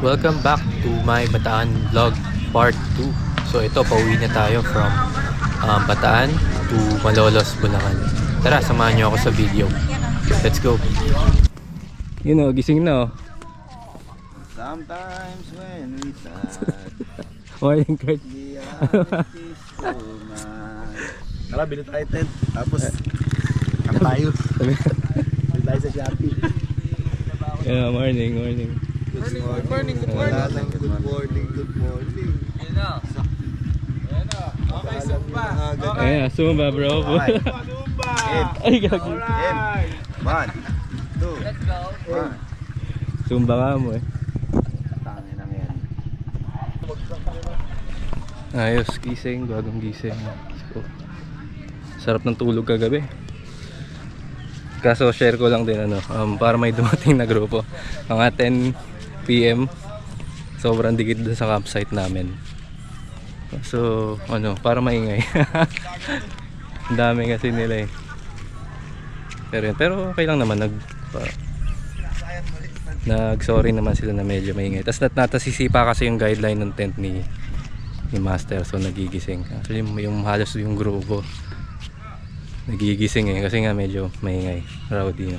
Welcome back to my Bataan vlog part 2. So ito, pauwi na tayo from Bataan to Malolos, Bulacan. Tara, samahan nyo ako sa video. Let's go. You know, gising na oh. Sometimes when we sad, Morning, Kurt. the earth is so mad. Tara, bili tayo tent. Tapos, kaya tayo. Bili tayo sa Shopee. Yeah, morning. Good morning. Good morning. Ayun na. Okay, Zumba. Ayan, Zumba bro. Okay. Ay, gagi. Game. 1, 2, Let's go. 1. Zumba ka mo eh. Tangin na yan. Ayos, gising, bagong gising. So, sarap ng tulog kagabi. Kaso share ko lang din para may dumating na grupo. Mga 10 PM. Sobrang dikit dun sa campsite namin. So, para maingay. Ang dami kasi nila eh. Pero okay lang naman, nag-sorry naman sila na medyo maingay. Tapos natasisipa kasi yung guideline ng tent ni Master, so nagigising. Actually yung halos yung grupo nagigising eh, kasi nga medyo maingay, rowdy.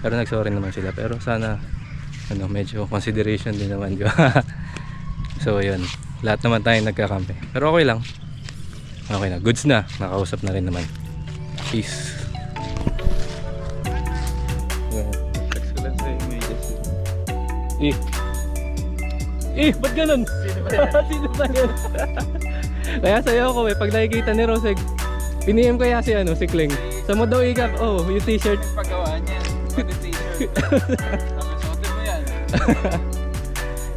Pero nag-sorry naman sila, pero sana medyo consideration din naman ko. So yun, lahat naman tayo nagkakampi, pero okay lang. Okay na, goods na, nakausap na rin naman. Peace. Text ko lang sa images. Ba't ganun? Sino ba yun? Kaya sayo ko pag nakikita ni Roseg, piniem kaya si Kling. Sa mo daw ikap, yung t-shirt. Pagawaan yan. Pwede t-shirt. Tapos suotin mo yan.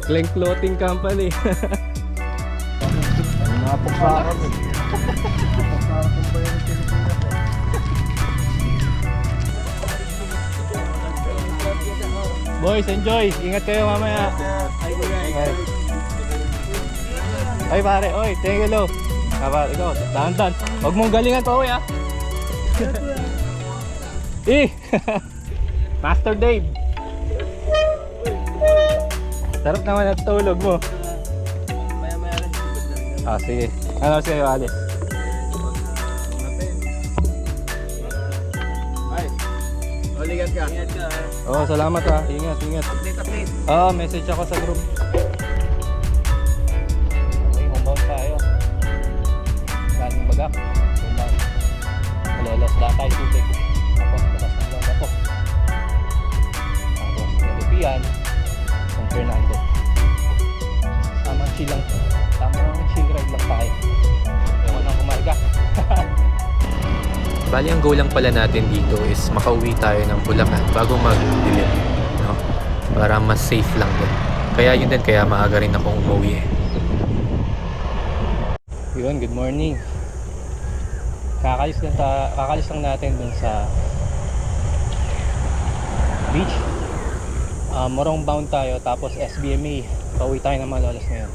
Kling Clothing Company. Mga pagkakas. Boys, enjoy. Ingat kayo mamaya. Ay pare, thank you lo. Ikaw, dahan-dahan. Huwag mong galingan pa ah. Master Dave. Sarap naman at tulog mo. Maya-maya rin. Sige. Ano sa'yo, Ali? Ay, ligat ka. Ingat ka. Salamat Ingat. Update. Message ako sa group. Okay, homebound tayo. Galing Bagak. Homebound. Malolos na tayo tubig. Tapos, labas ng lona po. Tapos, Nalupian. San Fernando. Tamang chill lang. Tamang chill ride lang tayo. Ewan nang kumarga. Bali, ang goal lang pala natin dito is makauwi tayo ng Bulacan bago mag-dilim, no? Para mas safe lang din. Kaya yun din, kaya maaga rin akong umuwi eh. Yun, good morning. Kakalis lang natin dun sa beach. Morong bound tayo, tapos SBMA. Pauwi tayo ng Malolos ngayon.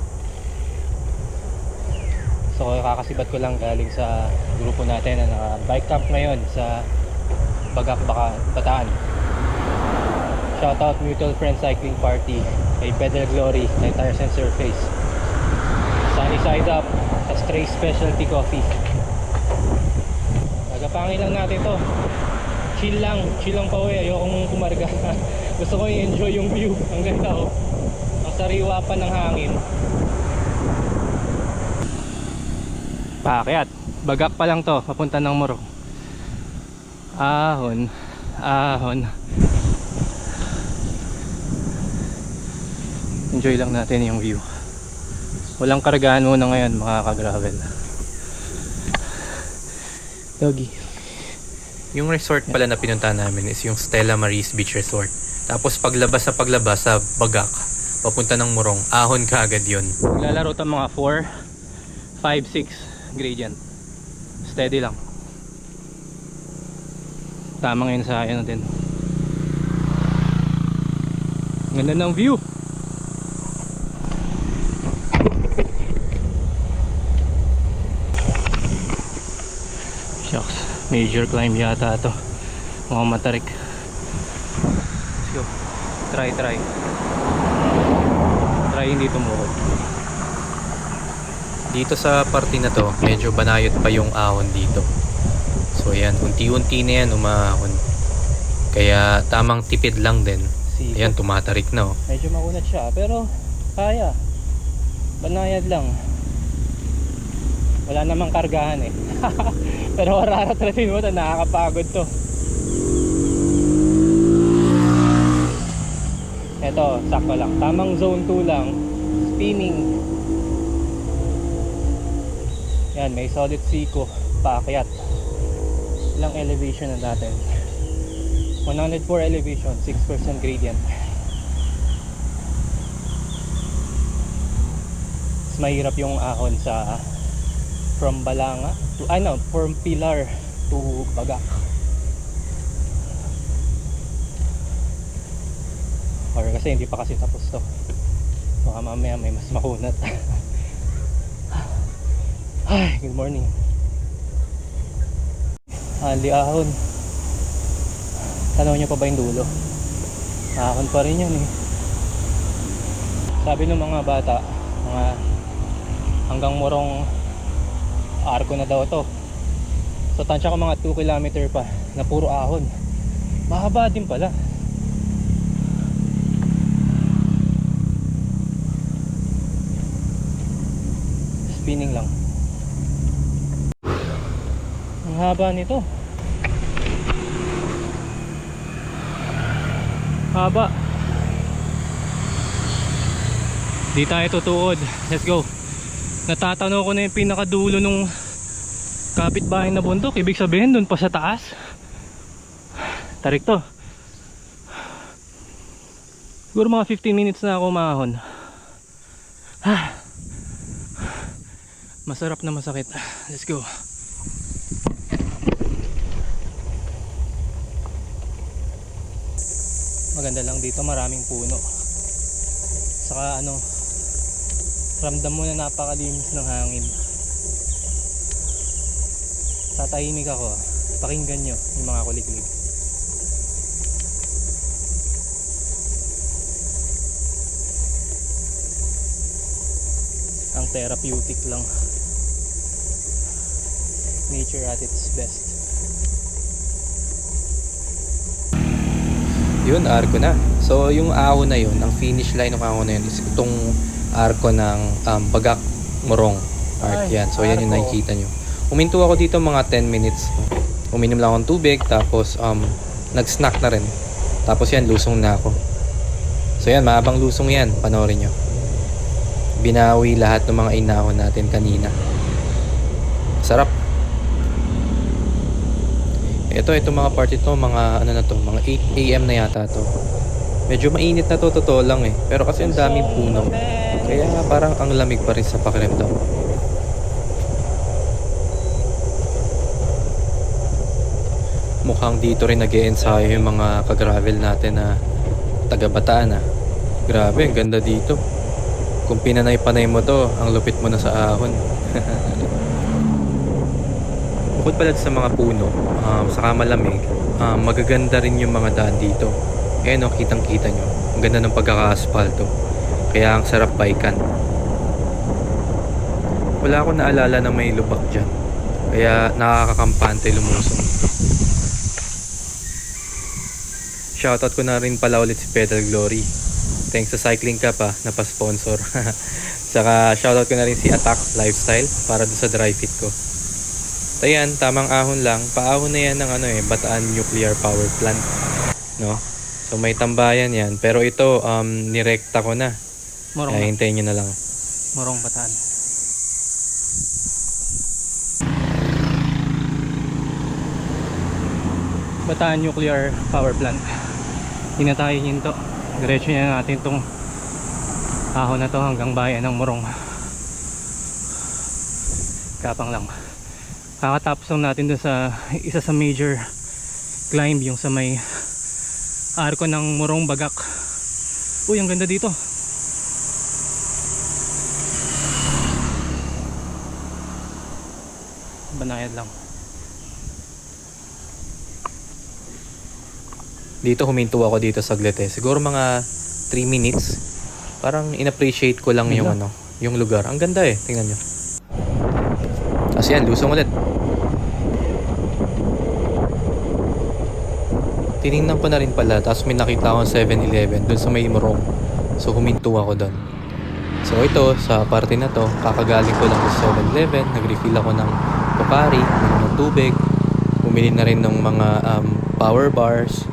So kakasibat ko lang galing sa grupo natin na naka-bike camp ngayon sa Bagak, Bataan. Shoutout Mutual Friends Cycling Party, kay Pedal Glory, kay Tires and Surface, Sunny Side Up, Stray Specialty Coffee. Nagapangin lang natin to. Chill lang pauwi, ayokong kumarga. Gusto ko i-enjoy yung view. Ang ganda ang sariwa pa ng hangin. Paakyat, Bagak pa lang to, papunta ng Morong. Ahon. Enjoy lang natin yung view. Walang karagahan muna ngayon, mga ka-gravel. Doggy. Yung resort pala na pinunta namin is yung Stella Maris Beach Resort. Tapos paglabas sa Bagak, papunta ng Morong, ahon ka agad yun. Maglalaro tayong mga 4, 5, 6 gradient. Steady lang. Tama ngayon sa akin natin. Ganda ng view. Shucks, major climb yata ito. Mga matarik. Let's go. Try tayo hindi tumukod. Dito sa parte na to, medyo banayot pa yung ahon dito. So yan, unti-unti na yan umahon. Kaya tamang tipid lang din. Ayan, tumatarik na oh. Medyo maunat siya pero kaya. Banayad lang. Wala namang kargahan eh. Pero wararatratin mo ito, nakakapagod to. Ito, sakto lang. Tamang zone 2 lang. Spinning. Yan, may solid siko. Paakyat. Ilang elevation na natin? 104 elevation, 6% gradient. Mas mahirap yung ahon sa from Balanga to from Pilar to Bagak. Or kasi hindi pa kasi tapos to. Baka mamaya may mas makunat. Ay, good morning. Ali ahon. Tanaw nyo pa ba yung dulo? Ahon pa rin yun eh. Sabi ng mga bata, mga hanggang Morong Arco na daw to. So tansya ko mga 2 kilometer pa na puro ahon. Mahaba din pala. Spinning lang. Ang haba nito. Haba. Di tayo tutuod. Let's go. Natatanaw ko na yung pinakadulo nung kapitbahay na bundok. Ibig sabihin dun pa sa taas. Tarik to. Siguro mga 15 minutes na ako umahon. Masarap na masakit. Let's go. Maganda lang dito, maraming puno. Saka ramdam mo na napakalinis ng hangin. Tatahimik ako. Pakinggan nyo yung mga kuliglig. Ang therapeutic lang. Nature at its best. Yun, arko na. So yung ahon na yun, ang finish line ng ahon na yun is itong arko ng Bagak Morong Arc. Yan. So yan yung arko. nakikita nyo. Uminto ako dito mga 10 minutes. Uminom lang akong tubig, tapos nag-snack na rin. Tapos yan, lusong na ako. So yan, mahabang lusong yan. Panoorin nyo. Binawi lahat ng mga inahon natin kanina. Sarap. Ito mga part ito, mga ano na to, mga 8 AM na yata to. Medyo mainit na to, totoo lang eh. Pero kasi ang daming puno. Kaya parang ang lamig pa rin sa pakiramdam. Mukhang dito rin nag-e-ensayo yung mga ka-gravel natin na taga-Bataan ah. Grabe, ang ganda dito. Kung pinanay-panay mo to, ang lupit mo na sa ahon. Bukod pala sa mga puno, saka malamig, magaganda rin yung mga daan dito. Ayan o, kitang-kita nyo. Ang ganda ng pagkaka-asphalto. Kaya ang sarap baikan. Wala akong naalala na may lubak dyan. Kaya nakakakampante lumusong. Shoutout ko na rin pala ulit si Pedal Glory. Thanks sa Cycling Cup napasponsor. Saka shoutout ko na rin si Attack Lifestyle para doon sa dry fit ko. Ayan, tamang ahon lang. Paahon na yan ng Bataan Nuclear Power Plant. No? So may tambayan yan. Pero ito, nirekta ko na. Morong Kaya hintayin nyo na lang. Morong Bataan. Bataan Nuclear Power Plant. Hindi na tayo hinto. Diretso na natin itong ahon na to hanggang bayan ng Morong. Kapang lang. Kakatapos lang natin doon sa isa sa major climb, yung sa may arko ng Morong Bagak. Uy, ang ganda dito. Banayad lang. Dito huminto ako dito saglit eh. Siguro mga 3 minutes. Parang in-appreciate ko lang yung Ganda. yung lugar. Ang ganda eh, tingnan nyo. Tapos yan, lusong ulit. Tinignan ko na rin pala, tapos may nakita akong 7-Eleven dun sa may Morong. So huminto ako dun. So ito, sa parte na to, kakagaling ko lang sa 7-Eleven, nag-refill ako ng Pocari, ng tubig, bumili na rin ng mga power bars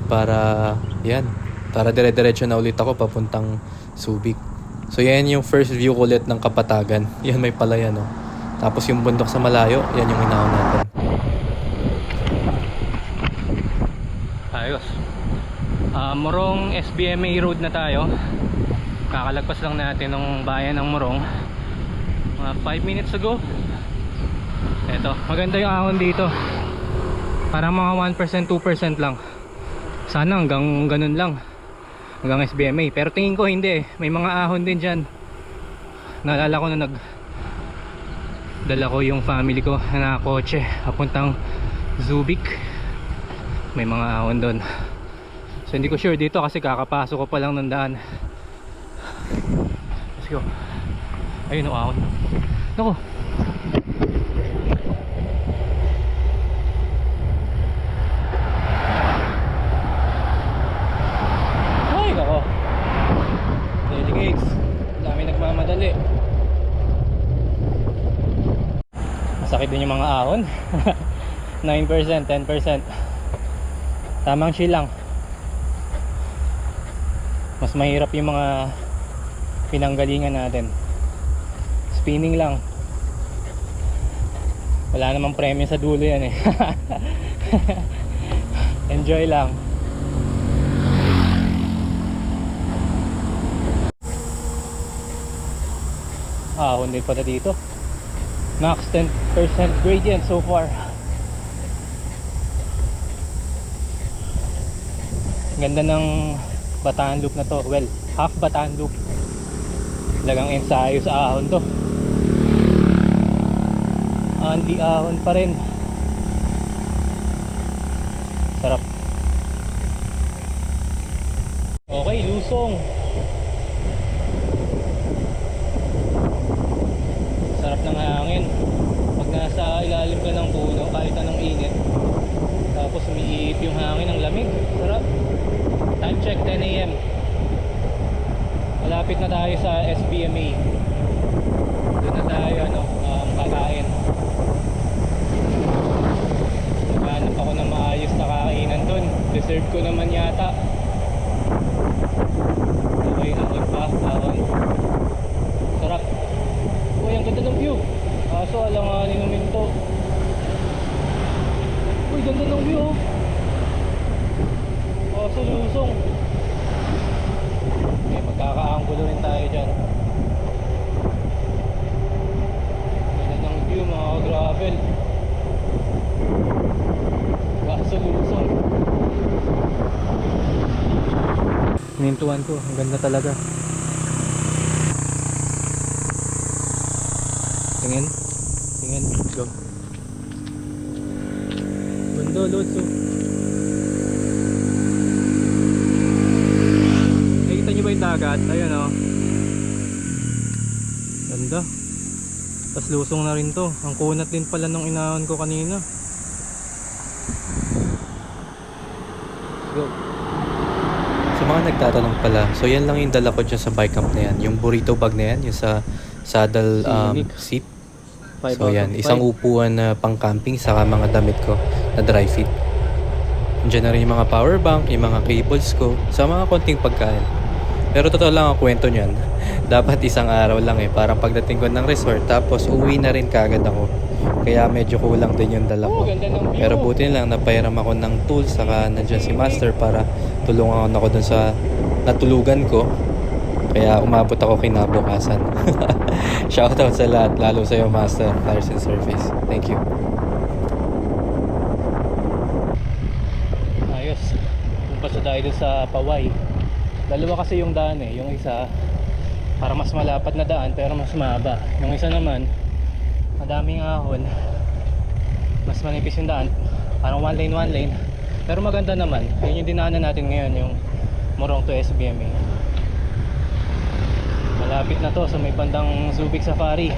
para yan, para dire-diretso na ulit ako papuntang Subic. So yan yung first view ko ulit ng Kapatagan. Yan may palayan, no. Tapos yung bundok sa malayo, yan yung inaon natin. Ayos. Morong SBMA Road na tayo. Kakalagpas lang natin ng bayan ng Morong mga 5 minutes ago. Eto, maganda yung ahon dito. Parang mga 1%, 2% lang. Sana hanggang ganun lang, hanggang SBMA. Pero tingin ko hindi eh. May mga ahon din dyan. Naalala ko na dala ko yung family ko na kotse papuntang Subic. May mga ahon doon. So hindi ko sure dito kasi kakapasok ko pa lang ng daan. Let's go. Ayun o, ahon. Naku. Ay nako. Daily cakes. Dami nagmamadali. Masakit din yung mga ahon. 9%, 10%. Tamang chill lang. Mas mahirap yung mga pinanggalingan natin. Spinning lang. Wala namang premyo sa dulo yan eh. Enjoy lang. Ahon din pala dito. Max 10% gradient so far. Ganda ng Bataan Loop na to. Well, half Bataan Loop. Talagang ensayo sa ahon to. Andi ahon pa rin. Sarap. Okay, lusong. Sarap ng hangin. Pag nasa ilalim ka ng puno, kahit anong init, tapos umiihip yung hangin, ang lamig. Sarap. Time check 10 AM. Malapit na tayo sa SBMA. Doon na tayo kakain. Naghanap ako ng maayos na kainan doon. Deserve ko naman yata. Okay, ahon pa. Ahon. Sarap. Uy, ang ganda ng view. Kaso alanganin ng minto. Uy, ganda ng view. Kaso lusong. Okay, magkakaanggulo rin tayo dyan. Ganda ng view mga gravel. Kaso lusong. Nintuan ko, ang ganda talaga. Tingin. Tingin. Go. Ganda, lods oh. Nakikita nyo ba yung dagat? Ayun oh. Ganda. Tapos lusong na rin to. Ang kunat din pala nung inahon ko kanina. Go. Sa mga nagtatanong pala, so yan lang yung dala ko dyan sa bike camp na yan. Yung burrito bag na yan, yung sa saddle seat. So yan, isang upuan na pang camping saka mga damit ko na dry fit. Diyan na rin yung mga power bank, yung mga cables ko, sa mga konting pagkain. Pero totoo lang ang kwento niyan. Dapat isang araw lang eh, parang pagdating ko ng resort, tapos uwi na rin kagad ako. Kaya medyo kulang din yung dala ko. Pero buti lang napairam ako ng tools, saka nandiyan si Master para tulungan ako dun sa natulugan ko. Kaya umabot ako kinabukasan. Shoutout sa lahat, lalo sa iyo Master, Tires and Service. Thank you. Ayos. Pumpasa tayo dun sa Paway. Dalawa kasi yung daan eh. Yung isa para mas malapad na daan pero mas mahaba. Yung isa naman madaming ahon, mas manipis yung daan, parang one lane pero maganda naman. Yun yung dinaanan natin ngayon, yung Morong to SBMA. Malapit na to sa may bandang Subic Safari.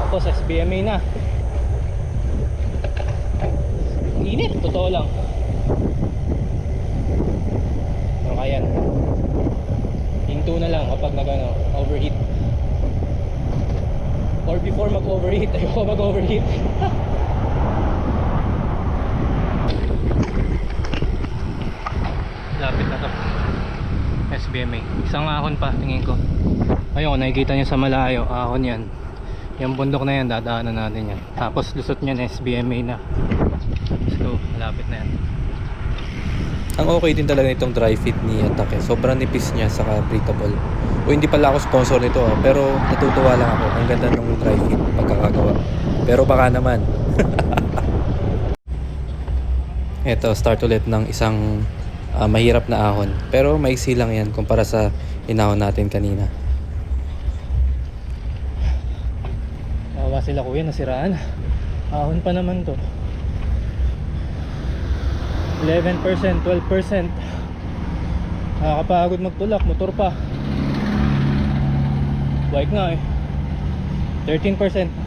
Tapos SBMA na. Ang init, totoo lang. Okay yan. Hinto na lang kapag overheat. Or before mag-overheat. Ayoko mag-overheat. Lapit na to. SBMA. Isang ahon pa, tingin ko. Ayun, nakikita nyo sa malayo, ahon yan. Yung bundok na yan, dadaanan natin yan. Tapos lusot nyan, SBMA na. So, malapit na yan. Ang okay din talaga itong dry fit ni Attack. Sobrang nipis niya, saka breathable. O hindi pala ako sponsor nito, pero natutuwa lang ako. Ang ganda ng dry fit pagkakagawa. Pero baka naman. Ito, start ulit ng isang mahirap na ahon. Pero maiksi lang yan kumpara sa inahon natin kanina. Nawawa sila kuya, nasiraan. Ahon pa naman to. 11%, 12%. Nakakapagod magtulak, motor pa. Bike nga eh. 13%.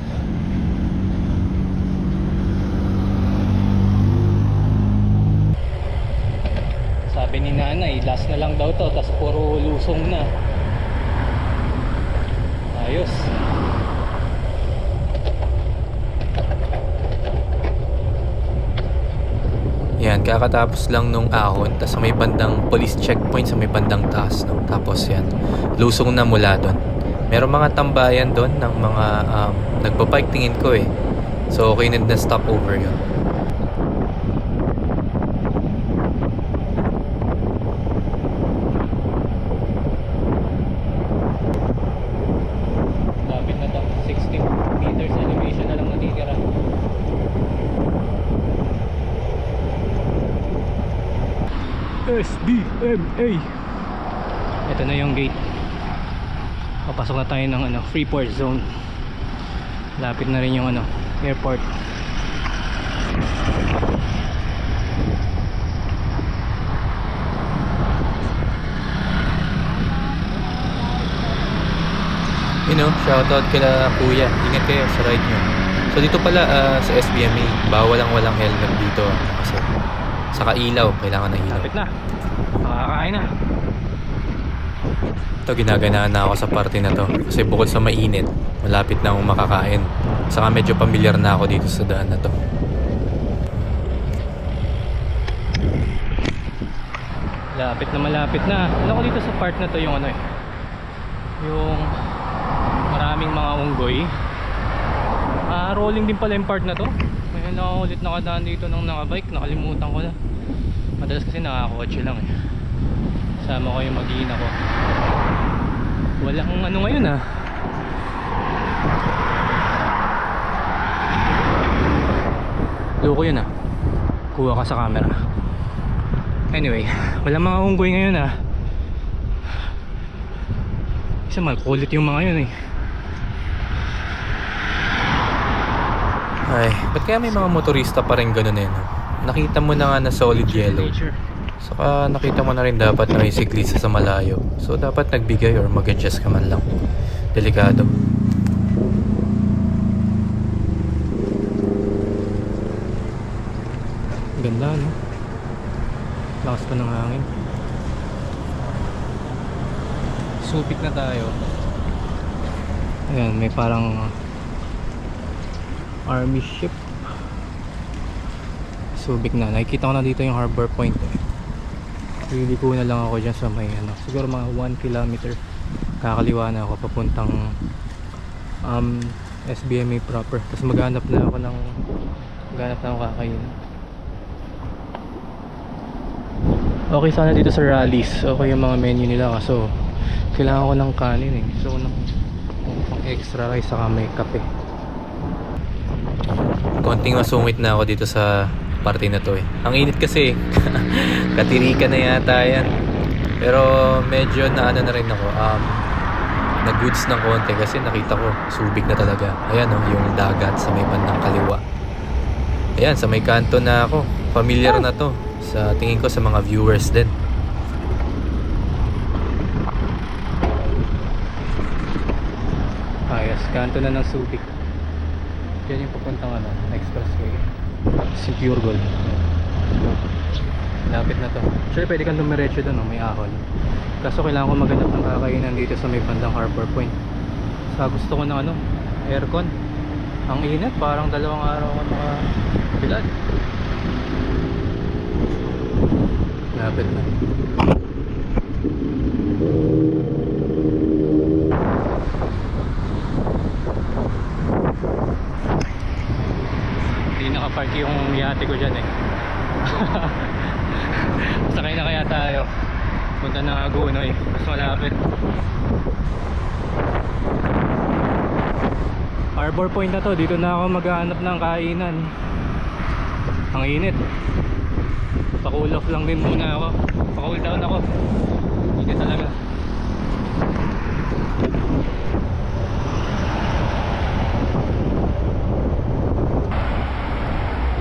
Sabi ni nanay, last na lang daw to, tas puro lusong na. Ayos. Yan, kakatapos lang nung ahon. Tapos may bandang police checkpoint sa may bandang taas. No? Tapos yan, lusong na mula doon. Meron mga tambayan doon ng mga nagbabike tingin ko eh. So okay na stop over yun. Lapit na to, 60 meters elevation na lang natitira. SBMA. Ito na yung gate. Papasok na tayo ng Freeport zone. Lapit na rin yung airport. Shoutout kila kuya. Ingat kayo sa ride nyo. So dito pala sa SBMA, bawal ang walang helmet dito. Kasi saka ilaw, kailangan ng ilaw. Lapit na. Makakain na. Ito, ginaganaan na ako sa parte na to. Kasi bukod sa mainit, malapit na akong makakain. Saka medyo familiar na ako dito sa daan na to. Lapit na malapit na. Ano ko dito sa part na to yung yung maraming mga unggoy. Rolling din pala yung part na to. Ngayon ako ulit nakadaan dito ng nakabike. Nakalimutan ko na. Madalas kasi nakakotse lang eh. Sama ko yung mag-iina ko. Walang ngayon Loko yun Kuha ka sa camera. Anyway, walang mga unggoy ngayon Isa malkulit yung mga yun eh. Ay, ba't kaya may mga motorista pa rin ganun eh, no? Nakita mo na nga na solid yellow. Nature. Saka nakita mo na rin dapat na may siklista sa malayo. So dapat nagbigay or mag-adjust ka man lang. Delikado. Ganda no? Lakas pa ng hangin. Subic na tayo. Ayan, may parang army ship. Subic na. Nakikita ko na dito yung harbor point Liliko na lang ako dyan sa may siguro mga 1 kilometer. Kakaliwa na ako papuntang SBMA proper. Tapos maghanap na ako kakainin. Okay sana dito sa Rallies. Okay yung mga menu nila kaso kailangan ko ng kanin eh. So ng extra rice saka may kape. Konting masungit na ako dito sa parte na to eh. Ang init kasi. Katirikan na yata yan. Pero medyo na rin ako. Nag-goods ng konti kasi nakita ko Subic na talaga. Ayan yung dagat sa may bandang kaliwa. Ayan, sa may kanto na ako. Familiar na to. Sa tingin ko sa mga viewers din. Yes, kanto na ng Subic. Yan yung papuntang ano, expressway. Si Pure Gold. Lapit na to. Sure, pwede kang dumiretso doon, no? May ahon. Kaso kailangan ko maghanap ng kakainan dito sa may bandang Harbor Point. Sa gusto ko ng ano, aircon. Ang init, parang 2 araw ko nakabilad. Lapit na. Hindi nakapark yung yate ko dyan eh. Sakay na kaya tayo. Punta na Agunoy, mas malapit. Harbor Point na to, dito na ako maghahanap ng kainan. Ang init. Pa-cool off lang din muna ako. Pa-cool down ako. Init talaga.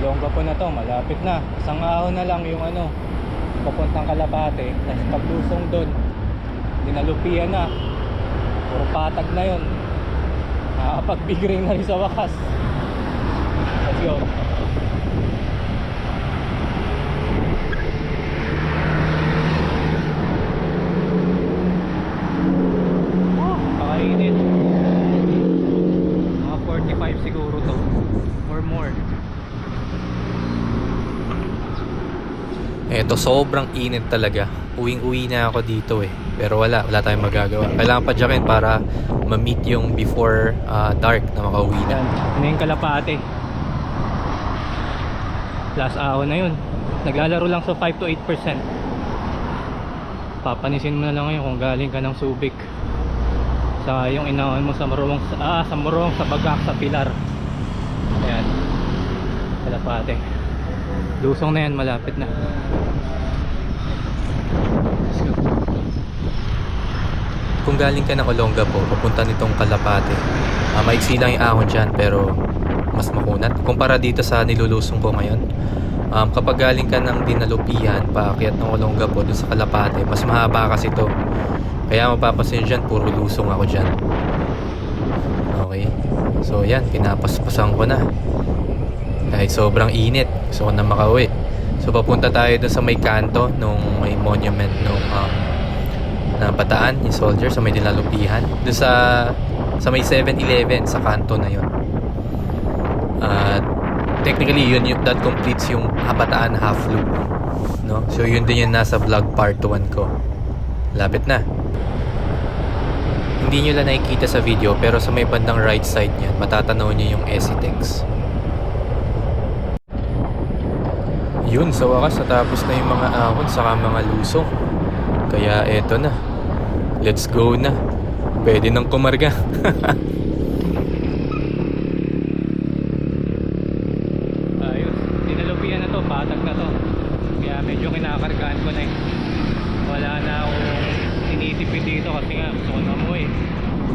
Longga po na to, malapit na. Isang ahon na lang yung ano, papuntang Kalapate. Tapos paglusong doon, dinalupian na. Puro patag na yun. Nakakapag-big ring na rin sa wakas. Let's go. Pakainit. Mga 45 siguro to or more. Eto, sobrang init talaga. Uwing-uwi na ako dito eh. Pero wala tayong magagawa. Kailangan padyakin para ma-meet yung before dark na makauwi na. Yan, ano yung Kalapate. Last ahon na yun. Naglalaro lang sa 5 to 8%. Papanisin mo na lang ngayon kung galing ka ng Subic. Sa yung inaon mo sa Morong, sa Bagak, sa Pilar. Ayan. Kalapate. Lusong na yan, malapit na. Let's go. Kung galing ka ng Olongapo, papunta nitong Kalapate, maiksi lang yung ahon dyan pero mas makunat. Kumpara dito sa nilulusong ko ngayon, kapag galing ka ng Dinalupian, paakyat ng Olongapo dun sa Kalapate, mas mahaba kasi to. Kaya mapapansin dyan, puro lusong ako dyan. Okay. So yan, pinapaspasan ko na. Kahit sobrang init, gusto ko na makauwi. So papunta tayo dun sa may kanto, nung may monument nung na Bataan, yung soldier, sa may Dinalupihan. Doon sa may 7-Eleven, sa kanto na yun. Technically, that completes yung Bataan half loop. No? So yun din yung nasa vlog part 1 ko. Lapit na. Hindi nyo lang nakikita sa video, pero sa may bandang right side niyan, matatanaw nyo yung Esitex. Yun, sa wakas natapos na yung mga ahon saka mga lusong. Kaya eto na. Let's go na. Pwede nang kumarga. Ayos. Dinalupian na to, patag na to. Kaya medyo kinakargaan ko na eh. Wala na akong tinitipid dito kasi nga gusto ko na umuwi.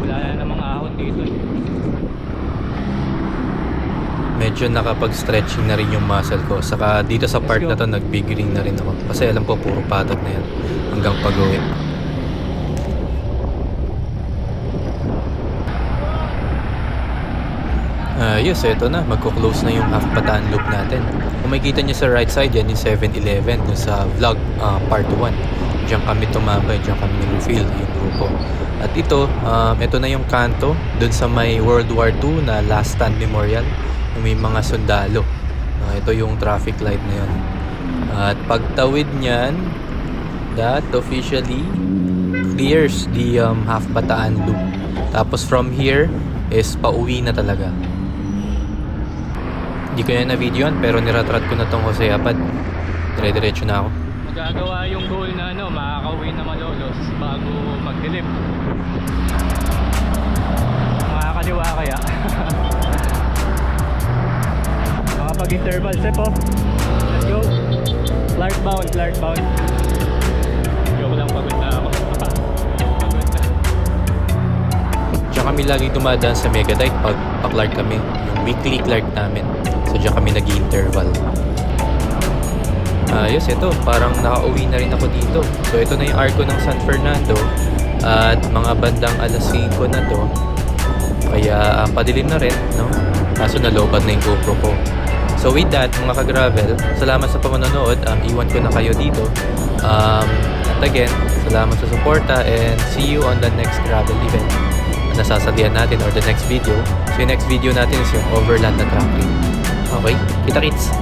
Wala na namang ahon dito eh. Medyo nakapag-stretching na rin yung muscle ko. Saka dito sa part na to, nag-big ring na rin ako. Kasi alam ko, puro patag na yan. Hanggang pag-uwi. Yes, eto na. Magko-close na yung half Bataan loop natin. Kung makikita nyo sa right side, yan yung 7-Eleven. Dun sa vlog part 1. Diyan kami tumambay. Diyan kami nirefill yung grupo. At ito na yung kanto. Dun sa may World War II na Last Stand Memorial. May mga sundalo. Ito yung traffic light na yun. At pagtawid niyan, that officially clears the half Bataan loop. Tapos from here is pauwi na talaga. Hindi ko yan na-videoan pero niratrat ko na tong Jose Apad. Dire-diretso na ako. Magagawa yung goal na makakauwi na Malolos bago magdilim. Makakaliwa kaya. Pag-interval step off. Let's go. Clark bound. Joke lang, pagod na ako. Pagod na. Diyan kami lagi dumadaan sa Megadite pag pa-Clark kami. Yung weekly Clark namin. So diyan kami nag-interval. Ayos, ito. Parang nakauwi na rin ako dito. So ito na yung arco ng San Fernando. At mga bandang alas 5 na to. Kaya padilim na rin, no? Kaso nalobat na yung GoPro ko. So with that, mga ka-gravel, salamat sa pamanonood. Iwan ko na kayo dito. At again, salamat sa suporta and see you on the next gravel event na nasasalihan natin or the next video. So yung next video natin is yung overland na tracking. Okay, kita-kits!